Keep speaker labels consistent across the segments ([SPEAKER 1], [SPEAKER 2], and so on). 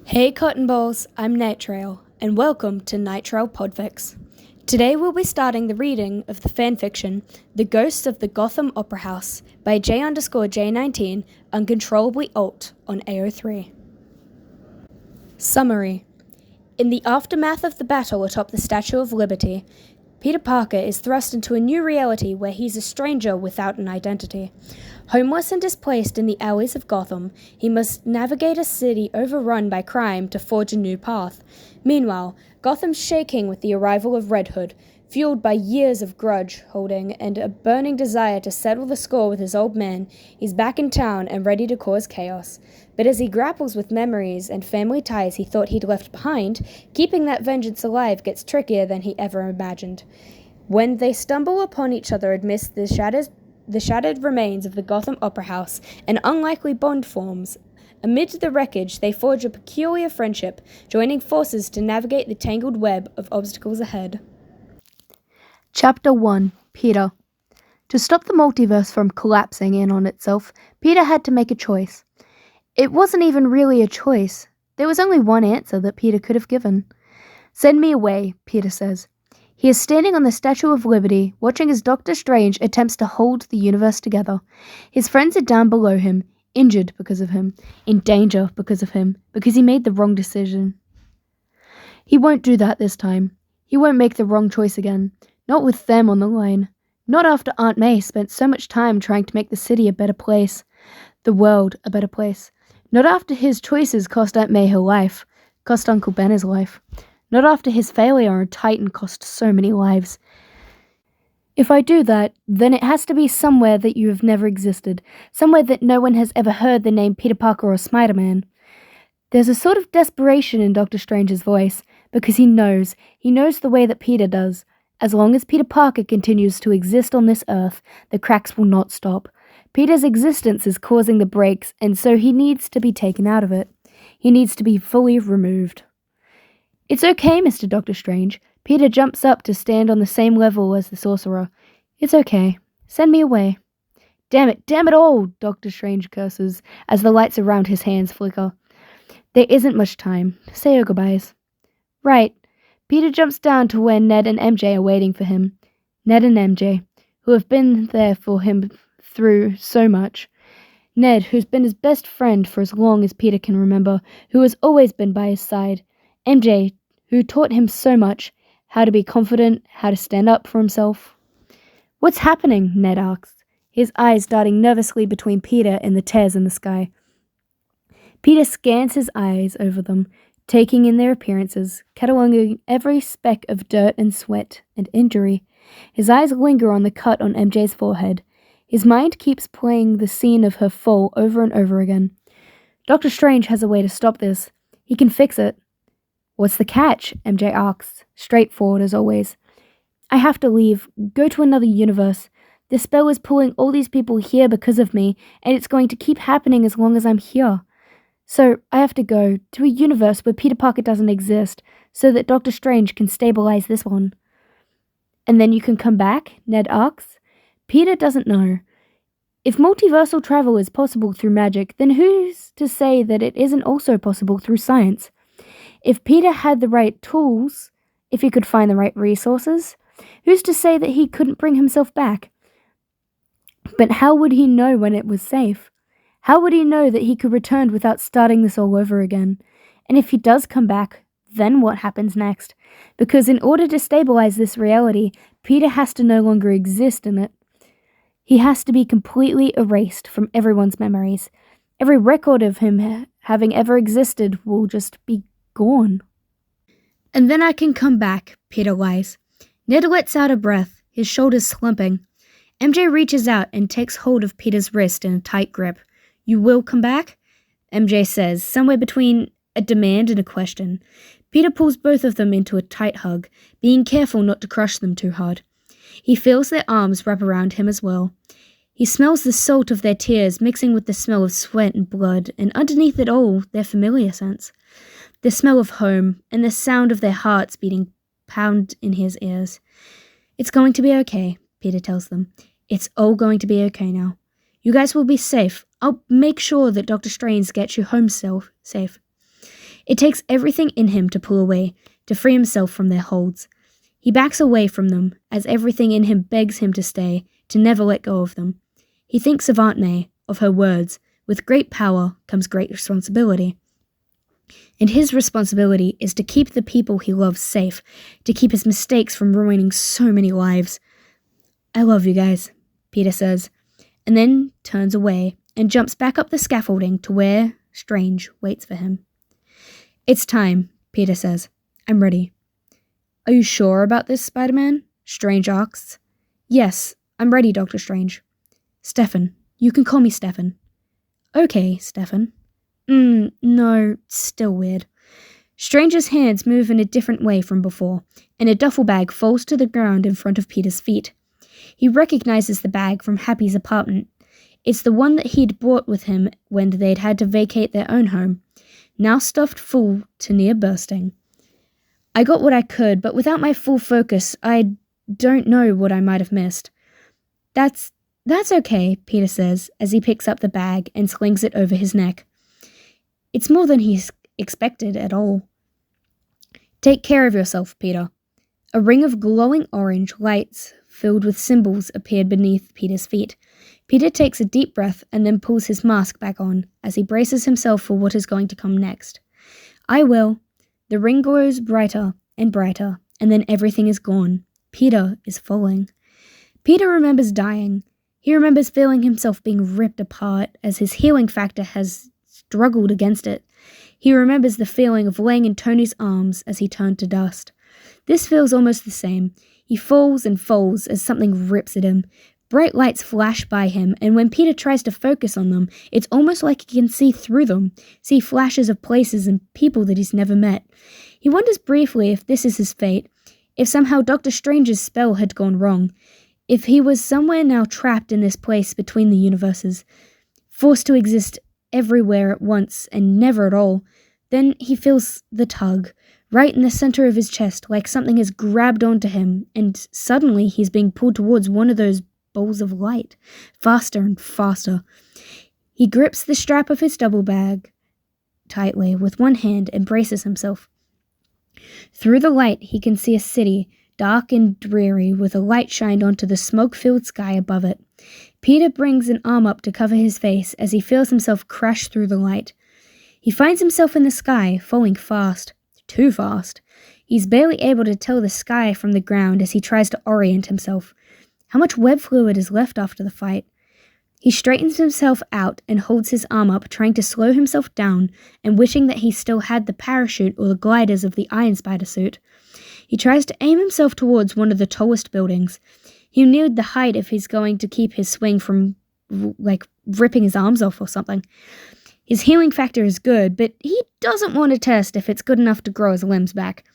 [SPEAKER 1] Hey Cotton Balls, I'm Nightrail, and welcome to Nightrail Podfic. Today we'll be starting the reading of the fanfiction The Ghosts of the Gotham Opera House by J_J19 Uncontrollably Alt on AO3. Summary. In the aftermath of the battle atop the Statue of Liberty, Peter Parker is thrust into a new reality where he's a stranger without an identity. Homeless and displaced in the alleys of Gotham, he must navigate a city overrun by crime to forge a new path. Meanwhile, Gotham's shaking with the arrival of Red Hood, fueled by years of grudge-holding and a burning desire to settle the score with his old man. He's back in town and ready to cause chaos. But as he grapples with memories and family ties he thought he'd left behind, keeping that vengeance alive gets trickier than he ever imagined. When they stumble upon each other amidst the shattered remains of the Gotham Opera House, an unlikely bond forms. Amid the wreckage, they forge a peculiar friendship, joining forces to navigate the tangled web of obstacles ahead.
[SPEAKER 2] Chapter 1. Peter. To stop the multiverse from collapsing in on itself, Peter had to make a choice. It wasn't even really a choice. There was only one answer that Peter could have given. "Send me away," Peter says. He is standing on the Statue of Liberty, watching as Doctor Strange attempts to hold the universe together. His friends are down below him, injured because of him, in danger because of him, because he made the wrong decision. He won't do that this time. He won't make the wrong choice again. Not with them on the line. Not after Aunt May spent so much time trying to make the city a better place. The world a better place. Not after his choices cost Aunt May her life. Cost Uncle Ben his life. Not after his failure on Titan cost so many lives. If I do that, then it has to be somewhere that you have never existed. Somewhere that no one has ever heard the name Peter Parker or Spider-Man. There's a sort of desperation in Doctor Strange's voice, because he knows the way that Peter does. As long as Peter Parker continues to exist on this earth, the cracks will not stop. Peter's existence is causing the breaks, and so he needs to be taken out of it. He needs to be fully removed. "It's okay, Mr. Doctor Strange." Peter jumps up to stand on the same level as the sorcerer. "It's okay. Send me away." Damn it all, Doctor Strange curses as the lights around his hands flicker. There isn't much time. Say your goodbyes. Right. Peter jumps down to where Ned and MJ are waiting for him. Ned and MJ, who have been there for him through so much. Ned, who's been his best friend for as long as Peter can remember, who has always been by his side. MJ, who taught him so much, how to be confident, how to stand up for himself. "What's happening?" Ned asks, his eyes darting nervously between Peter and the tears in the sky. Peter scans his eyes over them, taking in their appearances, cataloging every speck of dirt and sweat and injury. His eyes linger on the cut on MJ's forehead. His mind keeps playing the scene of her fall over and over again. Doctor Strange has a way to stop this. He can fix it. "What's the catch?" MJ asks, straightforward as always. "I have to leave, go to another universe. The spell is pulling all these people here because of me, and it's going to keep happening as long as I'm here. So I have to go to a universe where Peter Parker doesn't exist, so that Doctor Strange can stabilize this one." "And then you can come back?" Ned asks. Peter doesn't know. If multiversal travel is possible through magic, then who's to say that it isn't also possible through science? If Peter had the right tools, if he could find the right resources, who's to say that he couldn't bring himself back? But how would he know when it was safe? How would he know that he could return without starting this all over again? And if he does come back, then what happens next? Because in order to stabilize this reality, Peter has to no longer exist in it. He has to be completely erased from everyone's memories. Every record of him having ever existed will just be gone. "And then I can come back," Peter lies. Ned lets out a breath, his shoulders slumping. MJ reaches out and takes hold of Peter's wrist in a tight grip. "You will come back?" MJ says, somewhere between a demand and a question. Peter pulls both of them into a tight hug, being careful not to crush them too hard. He feels their arms wrap around him as well. He smells the salt of their tears mixing with the smell of sweat and blood, and underneath it all, their familiar scents. The smell of home, and the sound of their hearts beating pound in his ears. "It's going to be okay," Peter tells them. "It's all going to be okay now. You guys will be safe. I'll make sure that Doctor Strange gets you home safe.
[SPEAKER 1] It takes everything in him to pull away, to free himself from their holds. He backs away from them, as everything in him begs him to stay, to never let go of them. He thinks of Aunt May, of her words, "With great power comes great responsibility." And his responsibility is to keep the people he loves safe, to keep his mistakes from ruining so many lives. "I love you guys," Peter says, and then turns away and jumps back up the scaffolding to where Strange waits for him. "It's time," Peter says. "I'm ready." "Are you sure about this, Spider-Man?" Strange asks. "Yes, I'm ready, Dr. Strange." "Stefan. You can call me Stefan." "Okay, Stefan." No, still weird." Strange's hands move in a different way from before, and a duffel bag falls to the ground in front of Peter's feet. He recognizes the bag from Happy's apartment. It's the one that he'd brought with him when they'd had to vacate their own home, now stuffed full to near bursting. "I got what I could, but without my full focus, I don't know what I might have missed." That's okay," Peter says, as he picks up the bag and slings it over his neck. It's more than he expected at all. "Take care of yourself, Peter." A ring of glowing orange lights filled with symbols appeared beneath Peter's feet. Peter takes a deep breath and then pulls his mask back on as he braces himself for what is going to come next. "I will." The ring glows brighter and brighter, and then everything is gone. Peter is falling. Peter remembers dying. He remembers feeling himself being ripped apart as his healing factor has struggled against it. He remembers the feeling of laying in Tony's arms as he turned to dust. This feels almost the same. He falls and falls as something rips at him. Bright lights flash by him, and when Peter tries to focus on them, it's almost like he can see through them, see flashes of places and people that he's never met. He wonders briefly if this is his fate, if somehow Dr. Strange's spell had gone wrong, if he was somewhere now trapped in this place between the universes, forced to exist everywhere at once and never at all. Then he feels the tug, right in the center of his chest, like something has grabbed onto him, and suddenly he's being pulled towards one of those balls of light, faster and faster. He grips the strap of his double bag tightly with one hand and braces himself. Through the light, he can see a city, dark and dreary, with a light shined onto the smoke-filled sky above it. Peter brings an arm up to cover his face as he feels himself crash through the light. He finds himself in the sky, falling fast. Too fast. He's barely able to tell the sky from the ground as he tries to orient himself. How much web fluid is left after the fight? He straightens himself out and holds his arm up, trying to slow himself down and wishing that he still had the parachute or the gliders of the Iron Spider suit. He tries to aim himself towards one of the tallest buildings. He'll need the height if he's going to keep his swing from, ripping his arms off or something. His healing factor is good, but he doesn't want to test if it's good enough to grow his limbs back.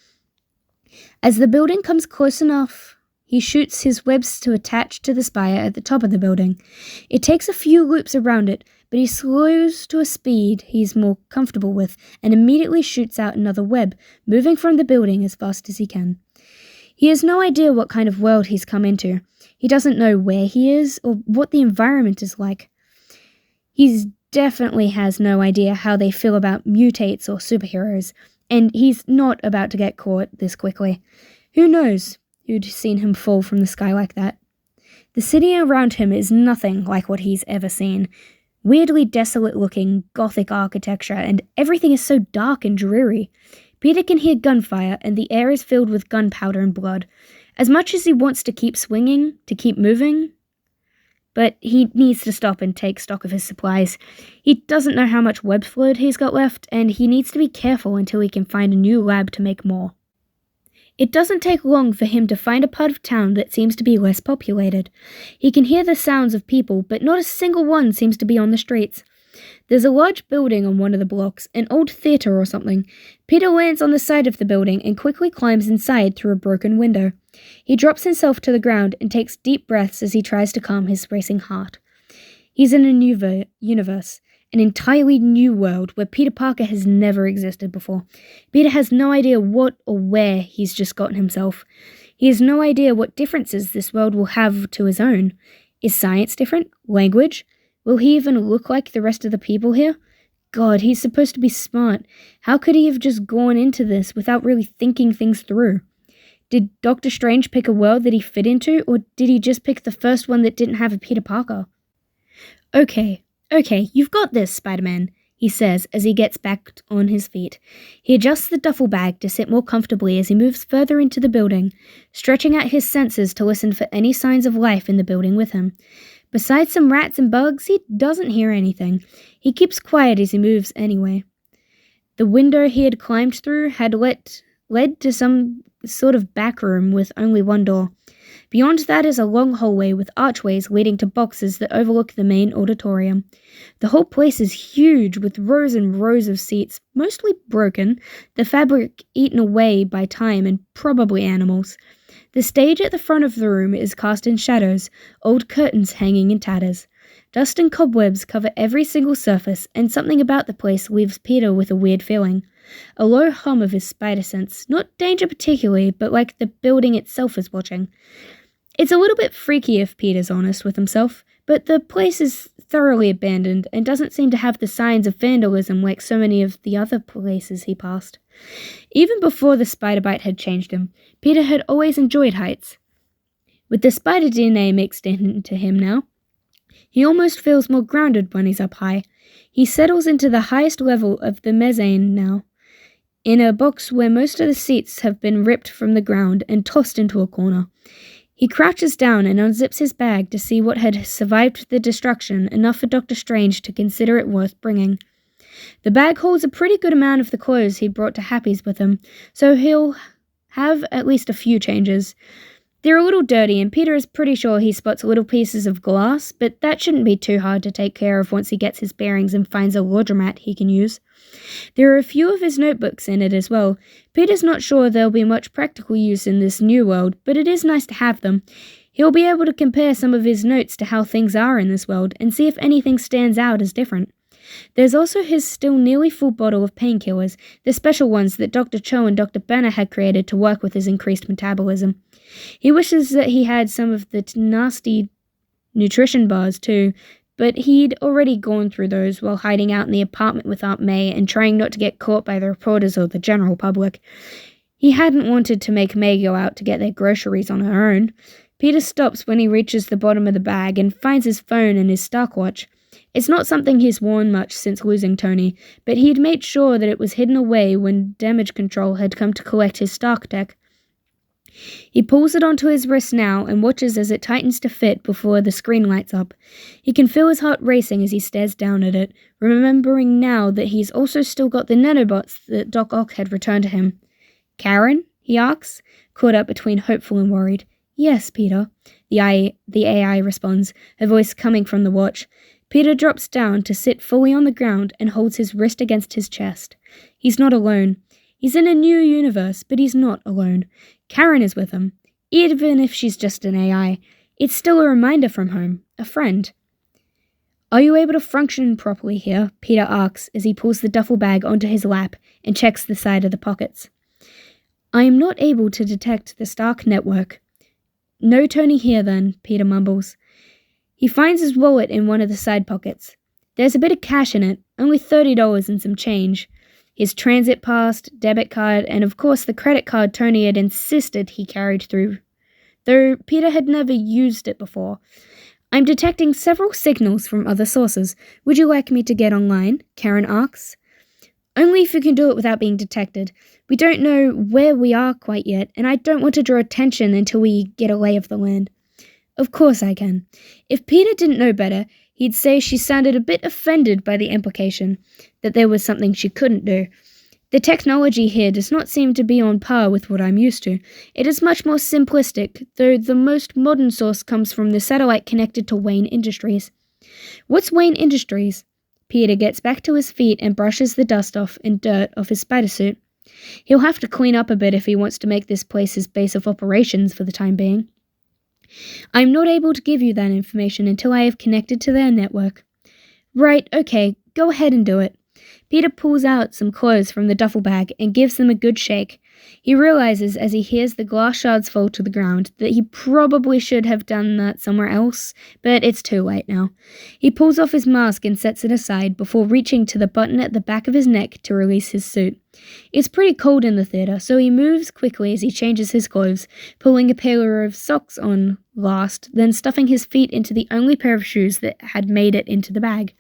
[SPEAKER 1] As the building comes close enough, he shoots his webs to attach to the spire at the top of the building. It takes a few loops around it, but he slows to a speed he's more comfortable with and immediately shoots out another web, moving from the building as fast as he can. He has no idea what kind of world he's come into. He doesn't know where he is or what the environment is like. He definitely has no idea how they feel about mutates or superheroes, and he's not about to get caught this quickly. Who knows who'd seen him fall from the sky like that? The city around him is nothing like what he's ever seen. Weirdly desolate-looking, Gothic architecture, and everything is so dark and dreary. Peter can hear gunfire, and the air is filled with gunpowder and blood. As much as he wants to keep swinging, to keep moving, but he needs to stop and take stock of his supplies. He doesn't know how much web fluid he's got left, and he needs to be careful until he can find a new lab to make more. It doesn't take long for him to find a part of town that seems to be less populated. He can hear the sounds of people, but not a single one seems to be on the streets. There's a large building on one of the blocks, an old theatre or something. Peter lands on the side of the building and quickly climbs inside through a broken window. He drops himself to the ground and takes deep breaths as he tries to calm his racing heart. He's in a new universe, an entirely new world where Peter Parker has never existed before. Peter has no idea what or where he's just gotten himself. He has no idea what differences this world will have to his own. Is science different? Language? Will he even look like the rest of the people here? God, he's supposed to be smart. How could he have just gone into this without really thinking things through? Did Dr. Strange pick a world that he fit into, or did he just pick the first one that didn't have a Peter Parker? Okay, you've got this, Spider-Man, he says as he gets back on his feet. He adjusts the duffel bag to sit more comfortably as he moves further into the building, stretching out his senses to listen for any signs of life in the building with him. Besides some rats and bugs, he doesn't hear anything. He keeps quiet as he moves anyway. The window he had climbed through had led to some sort of back room with only one door. Beyond that is a long hallway with archways leading to boxes that overlook the main auditorium. The whole place is huge, with rows and rows of seats, mostly broken, the fabric eaten away by time and probably animals. The stage at the front of the room is cast in shadows, old curtains hanging in tatters. Dust and cobwebs cover every single surface, and something about the place leaves Peter with a weird feeling. A low hum of his spider sense, not danger particularly, but like the building itself is watching. It's a little bit freaky if Peter's honest with himself, but the place is thoroughly abandoned and doesn't seem to have the signs of vandalism like so many of the other places he passed. Even before the spider bite had changed him, Peter had always enjoyed heights. With the spider DNA mixed into him now, he almost feels more grounded when he's up high. He settles into the highest level of the mezzanine now, in a box where most of the seats have been ripped from the ground and tossed into a corner. He crouches down and unzips his bag to see what had survived the destruction, enough for Dr. Strange to consider it worth bringing. The bag holds a pretty good amount of the clothes he brought to Happy's with him, so he'll have at least a few changes. They're a little dirty, and Peter is pretty sure he spots little pieces of glass, but that shouldn't be too hard to take care of once he gets his bearings and finds a laundromat he can use. There are a few of his notebooks in it as well. Peter's not sure there'll be much practical use in this new world, but it is nice to have them. He'll be able to compare some of his notes to how things are in this world and see if anything stands out as different. There's also his still nearly full bottle of painkillers, the special ones that Dr. Cho and Dr. Banner had created to work with his increased metabolism. He wishes that he had some of the nasty nutrition bars too, but he'd already gone through those while hiding out in the apartment with Aunt May and trying not to get caught by the reporters or the general public. He hadn't wanted to make May go out to get their groceries on her own. Peter stops when he reaches the bottom of the bag and finds his phone and his Stark watch. It's not something he's worn much since losing Tony, but he'd made sure that it was hidden away when Damage Control had come to collect his Stark tech. He pulls it onto his wrist now and watches as it tightens to fit before the screen lights up. He can feel his heart racing as he stares down at it, remembering now that he's also still got the nanobots that Doc Ock had returned to him. "Karen?" he asks, caught up between hopeful and worried. "Yes, Peter," the AI responds, her voice coming from the watch. Peter drops down to sit fully on the ground and holds his wrist against his chest. He's not alone. He's in a new universe, but he's not alone. Karen is with him. Even if she's just an AI, it's still a reminder from home, a friend. "Are you able to function properly here?" Peter asks as he pulls the duffel bag onto his lap and checks the side of the pockets. "I am not able to detect the Stark network." "No Tony here then," Peter mumbles. He finds his wallet in one of the side pockets. There's a bit of cash in it, only $30 and some change. His transit pass, debit card, and of course the credit card Tony had insisted he carried through, though Peter had never used it before. "I'm detecting several signals from other sources. Would you like me to get online?" Karen asks. "Only if you can do it without being detected. We don't know where we are quite yet, and I don't want to draw attention until we get a lay of the land." "Of course I can." If Peter didn't know better, he'd say she sounded a bit offended by the implication that there was something she couldn't do. The technology here does not seem to be on par with what I'm used to. It is much more simplistic, though the most modern source comes from the satellite connected to Wayne Industries. "What's Wayne Industries?" Peter gets back to his feet and brushes the dust off and dirt off his spider suit. He'll have to clean up a bit if he wants to make this place his base of operations for the time being. "I'm not able to give you that information until I have connected to their network." "Right, okay, go ahead and do it." Peter pulls out some clothes from the duffel bag and gives them a good shake. He realizes as he hears the glass shards fall to the ground that he probably should have done that somewhere else, but it's too late now. He pulls off his mask and sets it aside before reaching to the button at the back of his neck to release his suit. It's pretty cold in the theater, so he moves quickly as he changes his clothes, pulling a pair of socks on last, then stuffing his feet into the only pair of shoes that had made it into the bag.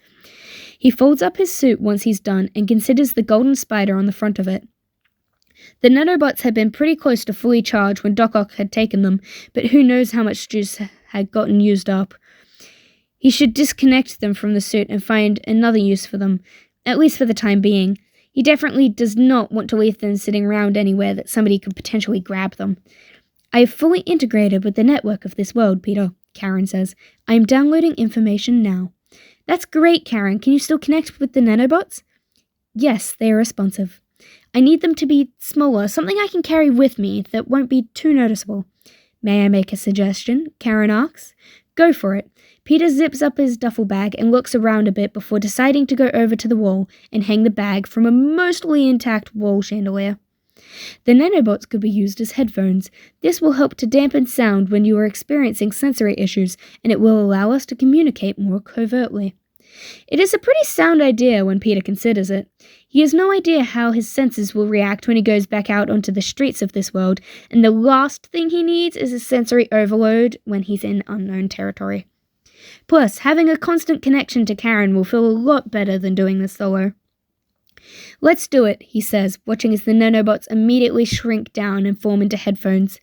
[SPEAKER 1] He folds up his suit once he's done and considers the golden spider on the front of it. The nanobots had been pretty close to fully charged when Doc Ock had taken them, but who knows how much juice had gotten used up. He should disconnect them from the suit and find another use for them, at least for the time being. He definitely does not want to leave them sitting around anywhere that somebody could potentially grab them. I have fully integrated with the network of this world, Peter, Karen says. I am downloading information now. That's great, Karen. Can you still connect with the nanobots? Yes, they are responsive. I need them to be smaller, something I can carry with me that won't be too noticeable. May I make a suggestion? Karen asks. Go for it. Peter zips up his duffel bag and looks around a bit before deciding to go over to the wall and hang the bag from a mostly intact wall chandelier. The nanobots could be used as headphones. This will help to dampen sound when you are experiencing sensory issues, and it will allow us to communicate more covertly. It is a pretty sound idea when Peter considers it. He has no idea how his senses will react when he goes back out onto the streets of this world, and the last thing he needs is a sensory overload when he's in unknown territory. Plus, having a constant connection to Karen will feel a lot better than doing this solo. Let's do it, he says, watching as the nanobots immediately shrink down and form into headphones.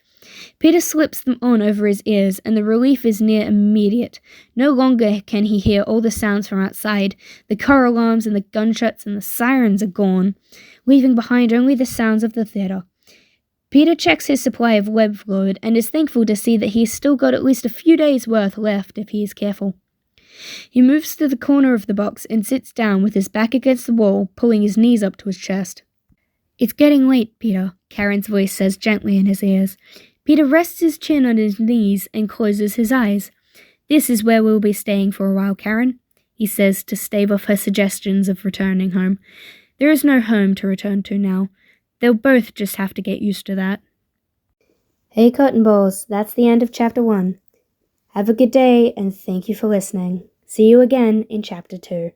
[SPEAKER 1] Peter slips them on over his ears, and the relief is near immediate. No longer can he hear all the sounds from outside. The car alarms and the gunshots and the sirens are gone, leaving behind only the sounds of the theater. Peter checks his supply of web fluid and is thankful to see that he's still got at least a few days' worth left if he is careful. He moves to the corner of the box and sits down with his back against the wall, pulling his knees up to his chest. It's getting late, Peter, Karen's voice says gently in his ears. Peter rests his chin on his knees and closes his eyes. This is where we'll be staying for a while, Karen, he says to stave off her suggestions of returning home. There is no home to return to now. They'll both just have to get used to that. Hey, Cotton Balls, that's the end of Chapter 1. Have a good day, and thank you for listening. See you again in Chapter 2.